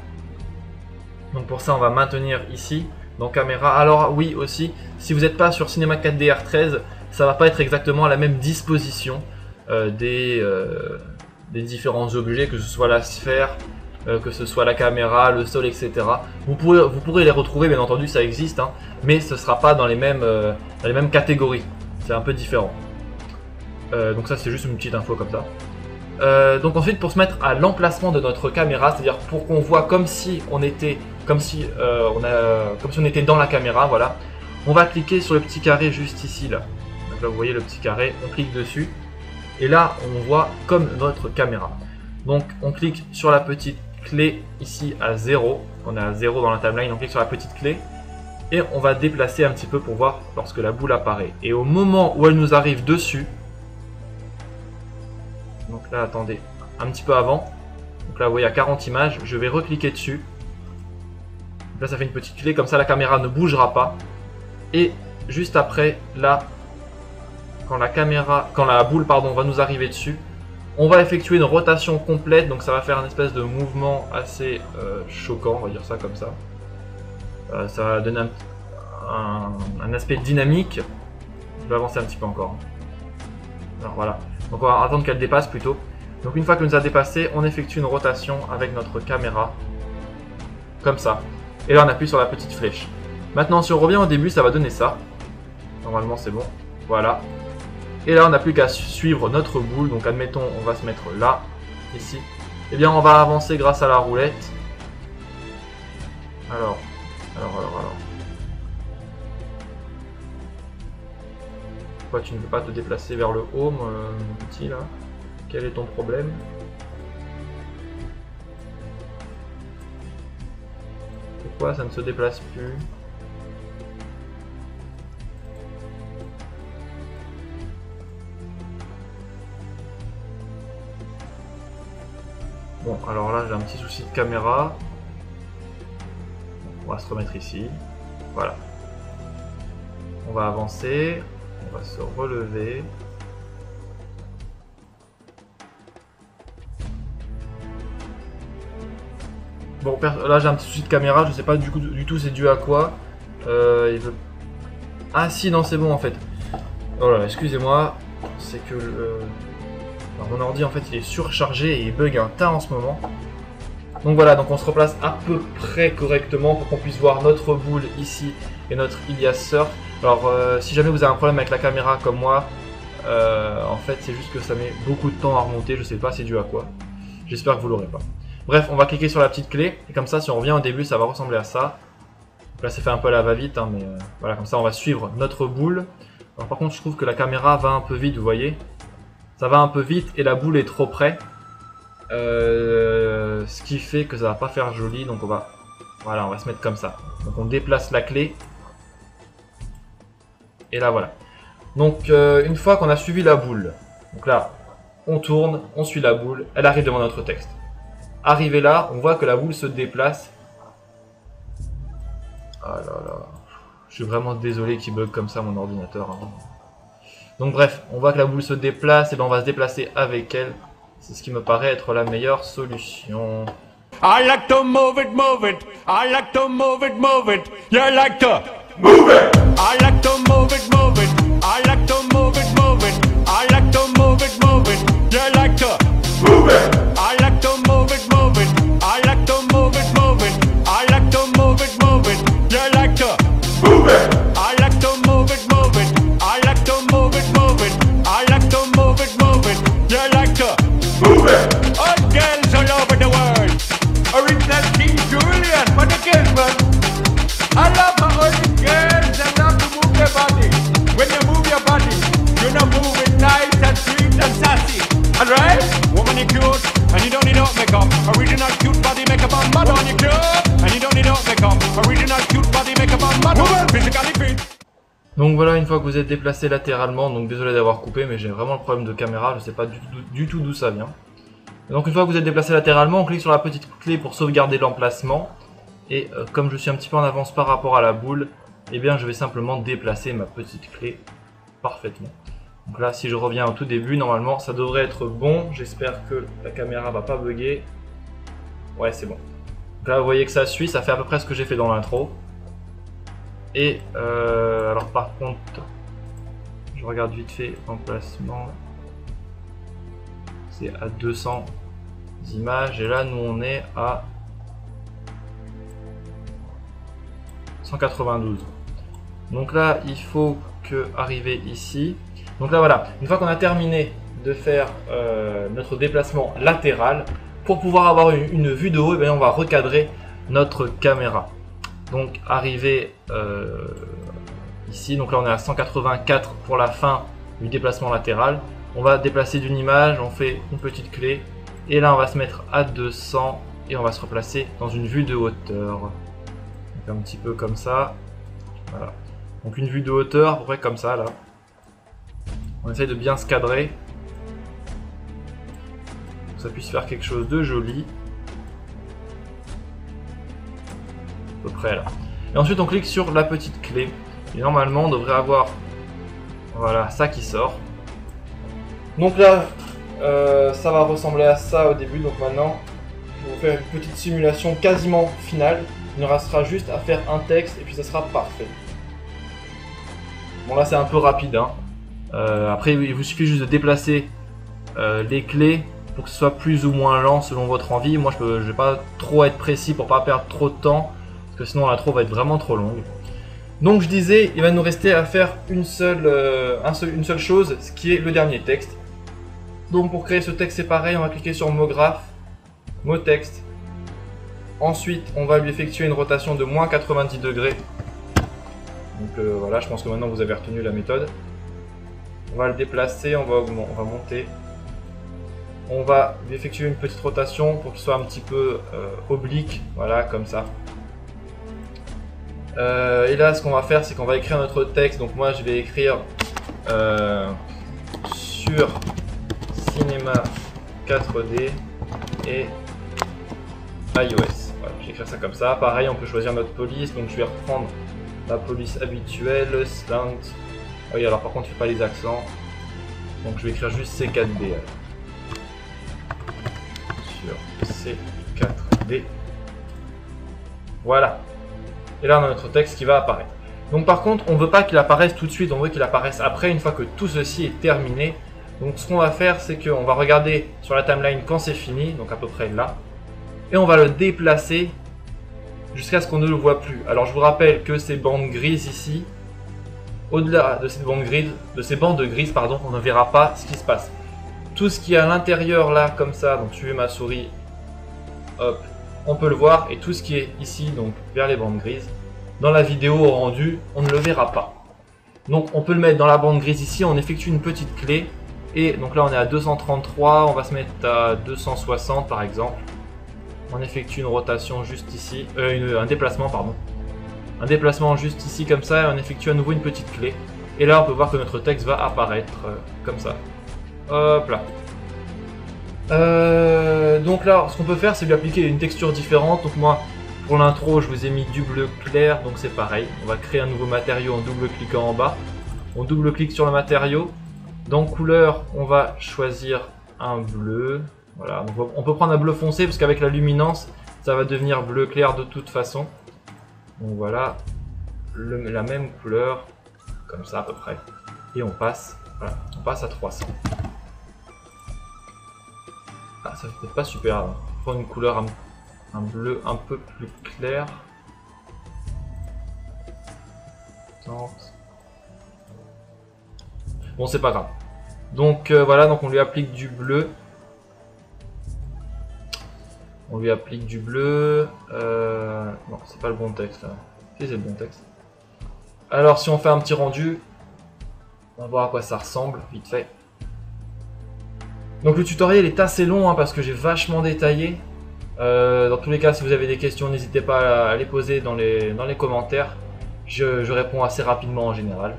Donc pour ça, on va maintenir ici, dans caméra. Alors oui aussi, si vous n'êtes pas sur Cinema 4D R13, ça va pas être exactement à la même disposition des différents objets, que ce soit la sphère, que ce soit la caméra, le sol, etc. Vous pourrez les retrouver, bien entendu, ça existe, hein, mais ce ne sera pas dans les mêmes catégories. C'est un peu différent. Donc ça, c'est juste une petite info comme ça. Donc ensuite, pour se mettre à l'emplacement de notre caméra, c'est-à-dire pour qu'on voit comme si on était dans la caméra, voilà. On va cliquer sur le petit carré juste ici, là. Donc là, vous voyez le petit carré, on clique dessus. Et là, on voit comme notre caméra. Donc, on clique sur la petite clé ici à 0. On est à 0 dans la timeline, on clique sur la petite clé. Et on va déplacer un petit peu pour voir lorsque la boule apparaît. Et au moment où elle nous arrive dessus, donc là, attendez, un petit peu avant. Donc là, vous voyez, à 40 images, je vais recliquer dessus. Là, ça fait une petite clé, comme ça la caméra ne bougera pas. Et juste après, là, quand la boule va nous arriver dessus, on va effectuer une rotation complète. Donc ça va faire une espèce de mouvement assez choquant, on va dire ça comme ça. Ça va donner un aspect dynamique. Je vais avancer un petit peu encore. Alors voilà. Donc on va attendre qu'elle dépasse plutôt. Donc une fois qu'elle nous a dépassé, on effectue une rotation avec notre caméra. Comme ça. Et là on appuie sur la petite flèche. Maintenant si on revient au début, ça va donner ça. Normalement c'est bon. Voilà. Et là on n'a plus qu'à suivre notre boule. Donc admettons on va se mettre là, ici. Et bien on va avancer grâce à la roulette. Alors. Pourquoi tu ne peux pas te déplacer vers le haut, mon petit là? Quel est ton problème? Pourquoi ça ne se déplace plus? Bon, alors là j'ai un petit souci de caméra. On va se remettre ici. Voilà. On va avancer. On va se relever. Bon, là j'ai un petit souci de caméra, je sais pas du tout c'est dû à quoi. Il veut... Ah si, non c'est bon en fait. Oh là, excusez-moi. C'est que Alors, mon ordi en fait il est surchargé et il bug un tas en ce moment. Donc voilà, donc on se replace à peu près correctement pour qu'on puisse voir notre boule ici et notre Ilias Surf. Alors si jamais vous avez un problème avec la caméra comme moi, en fait c'est juste que ça met beaucoup de temps à remonter, je sais pas c'est dû à quoi. J'espère que vous l'aurez pas. Bref, on va cliquer sur la petite clé et comme ça si on revient au début ça va ressembler à ça. Donc là c'est fait un peu à la va-vite, hein, mais voilà, comme ça on va suivre notre boule. Alors par contre je trouve que la caméra va un peu vite, vous voyez. Ça va un peu vite et la boule est trop près. Ce qui fait que ça va pas faire joli, donc on va se mettre comme ça. Donc on déplace la clé et là voilà. Donc une fois qu'on a suivi la boule, donc là on tourne, on suit la boule, elle arrive devant notre texte. Arrivé là, on voit que la boule se déplace. Ah là là, je suis vraiment désolé qu'il bug comme ça mon ordinateur. Hein. Donc bref, on voit que la boule se déplace et ben on va se déplacer avec elle. C'est ce qui me paraît être la meilleure solution. I like to move it, move it. I like to move it, move it. You like to move it. I like to move it, move it. I like to move it, move it. I like to move it, move it. You like to move it. I like to move it, move it. I like to move it, move it. I like to move it, move it. You like to move it. I like to move it, move it. I like to move it, move it. I like to move it, move it. You like to move it. All girls all over the world. Original King Julian for the girls, man. I love my all the girls that love to move their body. When you move your body, you know move it nice and sweet and sassy. Alright? Woman, you cute and you don't need no makeup. Original cute body makeup on mother. Woman, you cute and you don't need no makeup. Original cute body makeup on mother. Physically fit. Donc voilà, une fois que vous êtes déplacé latéralement, donc désolé d'avoir coupé, mais j'ai vraiment le problème de caméra, je sais pas du tout d'où ça vient. Donc une fois que vous êtes déplacé latéralement, on clique sur la petite clé pour sauvegarder l'emplacement. Et comme je suis un petit peu en avance par rapport à la boule, eh bien je vais simplement déplacer ma petite clé parfaitement. Donc là, si je reviens au tout début, normalement ça devrait être bon. J'espère que la caméra va pas bugger. Ouais, c'est bon. Donc là, vous voyez que ça suit, ça fait à peu près ce que j'ai fait dans l'intro. Et alors par contre, je regarde vite fait l'emplacement. C'est à 200 images et là nous on est à 192. Donc là il faut que arriver ici. Donc là voilà, une fois qu'on a terminé de faire notre déplacement latéral, pour pouvoir avoir une vue de haut, eh bien, on va recadrer notre caméra. Donc arriver ici, donc là on est à 184 pour la fin du déplacement latéral. On va déplacer d'une image, on fait une petite clé et là on va se mettre à 200 et on va se replacer dans une vue de hauteur. Donc un petit peu comme ça. Voilà. Donc une vue de hauteur, à peu près comme ça là. On essaye de bien se cadrer. Pour que ça puisse faire quelque chose de joli. À peu près là. Et ensuite on clique sur la petite clé. Et normalement on devrait avoir voilà ça qui sort. Donc là ça va ressembler à ça au début. Donc maintenant je vais vous faire une petite simulation quasiment finale. Il nous restera juste à faire un texte et puis ça sera parfait. Bon là c'est un peu rapide hein. Après il vous suffit juste de déplacer les clés pour que ce soit plus ou moins lent selon votre envie. Moi je vais pas trop être précis pour pas perdre trop de temps parce que sinon l'intro va être vraiment trop longue. Donc je disais, il va nous rester à faire une seule chose, ce qui est le dernier texte. Donc pour créer ce texte c'est pareil, on va cliquer sur mot graphe, mot texte. Ensuite on va lui effectuer une rotation de moins 90 degrés. Donc voilà, je pense que maintenant vous avez retenu la méthode. On va le déplacer, on va monter. On va lui effectuer une petite rotation pour qu'il soit un petit peu oblique, voilà comme ça. Et là ce qu'on va faire c'est qu'on va écrire notre texte. Donc moi je vais écrire sur Cinema 4D et iOS. Voilà, je vais écrire ça comme ça. Pareil on peut choisir notre police. Donc je vais reprendre la police habituelle, slant. Ah oui alors par contre je fais pas les accents. Donc je vais écrire juste C4D. Sur C4D. Voilà. Et là on a notre texte qui va apparaître. Donc par contre on ne veut pas qu'il apparaisse tout de suite, on veut qu'il apparaisse après. Une fois que tout ceci est terminé, Donc ce qu'on va faire, c'est qu'on va regarder sur la timeline quand c'est fini, donc à peu près là, et on va le déplacer jusqu'à ce qu'on ne le voit plus. Alors je vous rappelle que ces bandes grises ici, au-delà de ces bandes grises, pardon, on ne verra pas ce qui se passe. Tout ce qui est à l'intérieur là, comme ça, donc suivez ma souris, hop, on peut le voir, et tout ce qui est ici, donc vers les bandes grises, dans la vidéo au rendu, on ne le verra pas. Donc on peut le mettre dans la bande grise ici, on effectue une petite clé, et donc là on est à 233, on va se mettre à 260 par exemple. On effectue une rotation juste ici, un déplacement pardon. Un déplacement juste ici comme ça, et on effectue à nouveau une petite clé. Et là on peut voir que notre texte va apparaître comme ça. Hop là. Donc là, ce qu'on peut faire, c'est lui appliquer une texture différente. Donc moi, pour l'intro, je vous ai mis du bleu clair, donc c'est pareil. On va créer un nouveau matériau en double-cliquant en bas. On double-clique sur le matériau. Dans couleur, on va choisir un bleu. Voilà, donc on peut prendre un bleu foncé parce qu'avec la luminance, ça va devenir bleu clair de toute façon. Donc voilà, la même couleur, comme ça à peu près. Et on passe, voilà, on passe à 300. Ah, ça fait peut-être pas super. Hein. Prendre une couleur, un bleu un peu plus clair. Bon, c'est pas grave. Donc voilà, donc on lui applique du bleu. On lui applique du bleu. Non, c'est pas le bon texte là. Si, c'est le bon texte. Alors, si on fait un petit rendu, on va voir à quoi ça ressemble, vite fait. Donc le tutoriel est assez long hein, parce que j'ai vachement détaillé. Dans tous les cas, si vous avez des questions, n'hésitez pas à les poser dans les commentaires. Je réponds assez rapidement en général.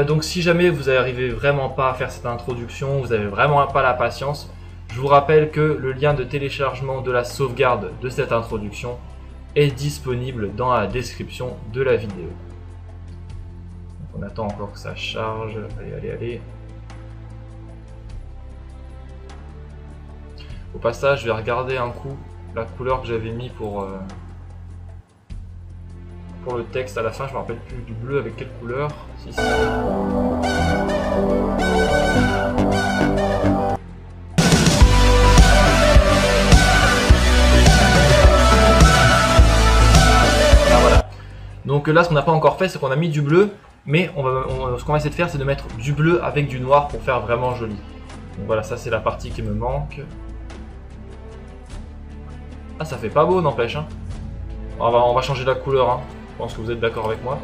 Donc si jamais vous n'arrivez vraiment pas à faire cette introduction, vous n'avez vraiment pas la patience, je vous rappelle que le lien de téléchargement de la sauvegarde de cette introduction est disponible dans la description de la vidéo. Donc on attend encore que ça charge. Allez, allez, allez. Au passage, je vais regarder un coup la couleur que j'avais mis pour le texte à la fin. Je me rappelle plus du bleu avec quelle couleur. Si, si. Donc là, ce qu'on n'a pas encore fait, c'est qu'on a mis du bleu, mais ce qu'on va essayer de faire, c'est de mettre du bleu avec du noir pour faire vraiment joli. Donc voilà, ça c'est la partie qui me manque. Ah, ça fait pas beau, n'empêche. Hein. On va changer la couleur, hein. Je pense que vous êtes d'accord avec moi.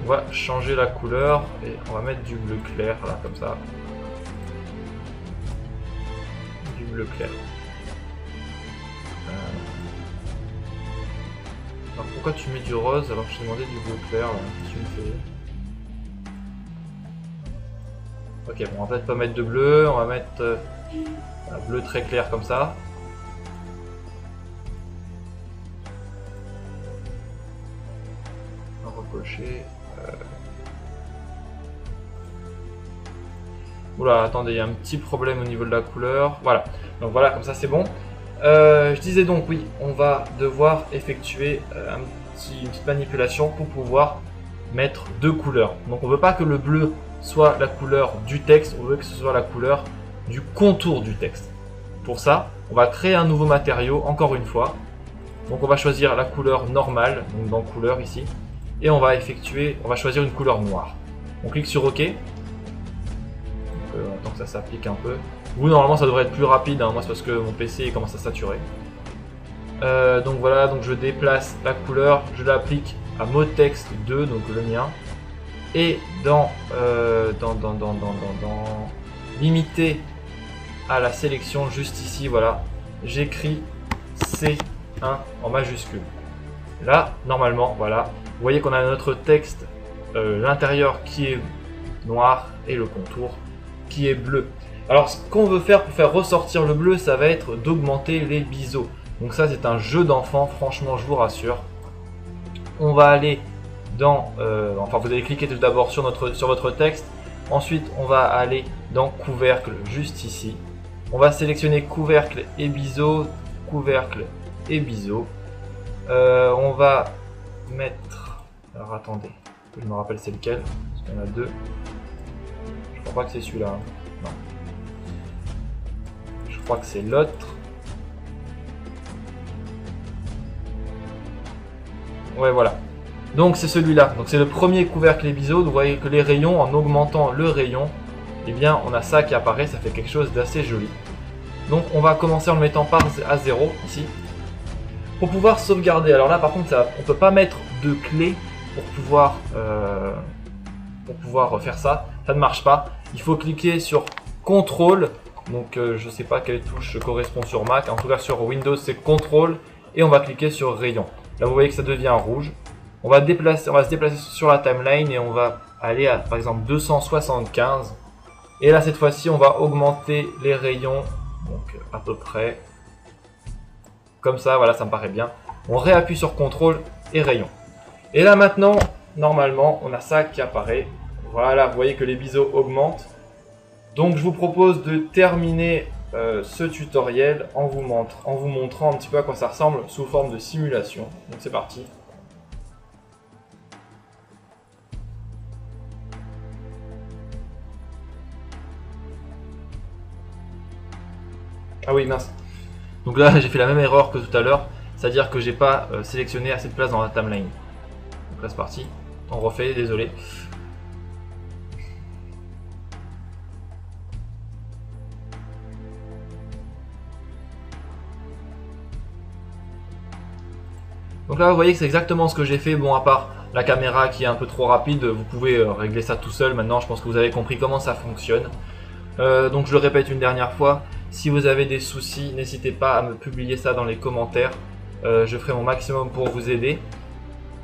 On va changer la couleur et on va mettre du bleu clair, là, comme ça. Du bleu clair. Alors pourquoi tu mets du rose alors que je t'ai demandé du bleu clair là, tu me fais... Ok, bon, on va peut-être pas mettre de bleu, on va mettre un bleu très clair comme ça. On va recocher. Oula, attendez, il y a un petit problème au niveau de la couleur. Voilà, donc voilà, comme ça c'est bon. Je disais donc, oui, on va devoir effectuer une petite manipulation pour pouvoir mettre deux couleurs. Donc on ne veut pas que le bleu soit la couleur du texte, on veut que ce soit la couleur du contour du texte. Pour ça, on va créer un nouveau matériau, encore une fois. Donc on va choisir la couleur normale, donc dans couleur ici, et on va choisir une couleur noire. On clique sur OK. Tant que ça s'applique un peu. Vous, normalement, ça devrait être plus rapide. Hein. Moi, c'est parce que mon PC commence à saturer. Donc voilà, donc je déplace la couleur, je l'applique à mode texte 2, donc le mien. Et dans limiter à la sélection, juste ici, voilà, j'écris C1 en majuscule. Là, normalement, voilà, vous voyez qu'on a notre texte, l'intérieur qui est noir et le contour qui est bleu. Alors ce qu'on veut faire pour faire ressortir le bleu, ça va être d'augmenter les biseaux. Donc ça c'est un jeu d'enfant, franchement je vous rassure. On va aller dans... enfin vous allez cliquer tout d'abord sur votre texte. Ensuite on va aller dans couvercle juste ici. On va sélectionner couvercle et biseau. Couvercle et biseau. On va mettre... Alors attendez, que je me rappelle c'est lequel. Parce qu'il y en a deux. Je crois crois que c'est celui-là. Non. Je crois que c'est l'autre. Ouais, voilà. Donc c'est celui-là. Donc c'est le premier couvercle Ebiso. Vous voyez que les rayons, en augmentant le rayon, eh bien on a ça qui apparaît. Ça fait quelque chose d'assez joli. Donc on va commencer en le mettant à 0 ici. Pour pouvoir sauvegarder. Alors là par contre on ne peut pas mettre de clé pour pouvoir faire ça. Ça ne marche pas. Il faut cliquer sur CTRL. Donc je ne sais pas quelle touche correspond sur Mac. En tout cas sur Windows c'est CTRL. Et on va cliquer sur rayon. Là vous voyez que ça devient rouge. On va se déplacer sur la timeline et on va aller à par exemple 275. Et là cette fois-ci on va augmenter les rayons. Donc à peu près comme ça, voilà, ça me paraît bien. On réappuie sur CTRL et rayon. Et là maintenant, normalement, on a ça qui apparaît. Voilà, vous voyez que les biseaux augmentent. Donc je vous propose de terminer ce tutoriel en vous montrant un petit peu à quoi ça ressemble sous forme de simulation. Donc c'est parti. Ah oui, mince. Donc là, j'ai fait la même erreur que tout à l'heure, c'est-à-dire que j'ai pas sélectionné assez de place dans la timeline. Donc là, c'est parti. On refait, désolé. Donc là, vous voyez que c'est exactement ce que j'ai fait. Bon, à part la caméra qui est un peu trop rapide, vous pouvez régler ça tout seul. Maintenant, je pense que vous avez compris comment ça fonctionne. Donc je le répète une dernière fois. Si vous avez des soucis, n'hésitez pas à me publier ça dans les commentaires. Je ferai mon maximum pour vous aider.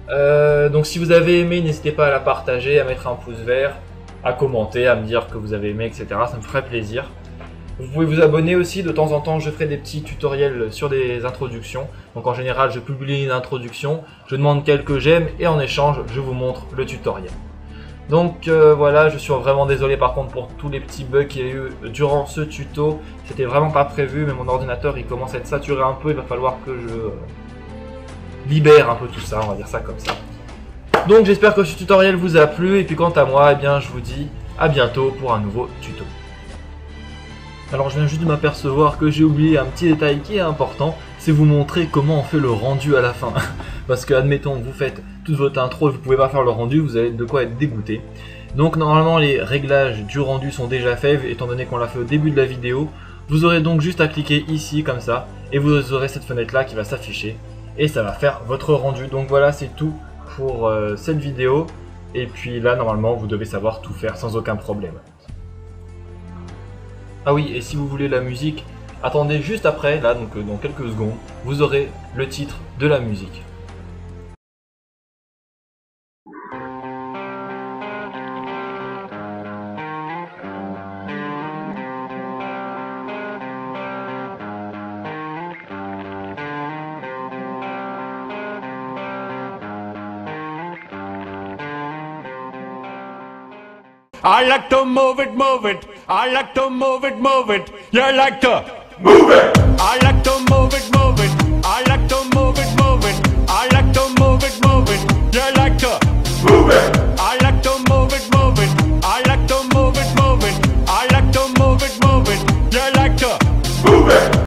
Donc si vous avez aimé, n'hésitez pas à la partager, à mettre un pouce vert, à commenter, à me dire que vous avez aimé, etc. Ça me ferait plaisir. Vous pouvez vous abonner aussi. De temps en temps, je ferai des petits tutoriels sur des introductions. Donc en général, je publie une introduction, je demande quelques j'aime et en échange, je vous montre le tutoriel. Donc voilà, je suis vraiment désolé par contre pour tous les petits bugs qu'il y a eu durant ce tuto. C'était vraiment pas prévu, mais mon ordinateur il commence à être saturé un peu. Il va falloir que je libère un peu tout ça, on va dire ça comme ça. Donc j'espère que ce tutoriel vous a plu. Et puis quant à moi, eh bien, je vous dis à bientôt pour un nouveau tuto. Alors je viens juste de m'apercevoir que j'ai oublié un petit détail qui est important. C'est vous montrer comment on fait le rendu à la fin. Parce que admettons que vous faites toute votre intro et vous ne pouvez pas faire le rendu, vous avez de quoi être dégoûté. Donc normalement les réglages du rendu sont déjà faits, étant donné qu'on l'a fait au début de la vidéo. Vous aurez donc juste à cliquer ici comme ça et vous aurez cette fenêtre là qui va s'afficher et ça va faire votre rendu. Donc voilà, c'est tout pour cette vidéo. Et puis là normalement vous devez savoir tout faire sans aucun problème. Ah oui, et si vous voulez la musique, attendez juste après, là donc dans quelques secondes, vous aurez le titre de la musique. I like to move it, move it. I like to move it, move it. You like to move it. I like to move it, move it. I like to move it, move it. I like to move it, move it. You like to move it.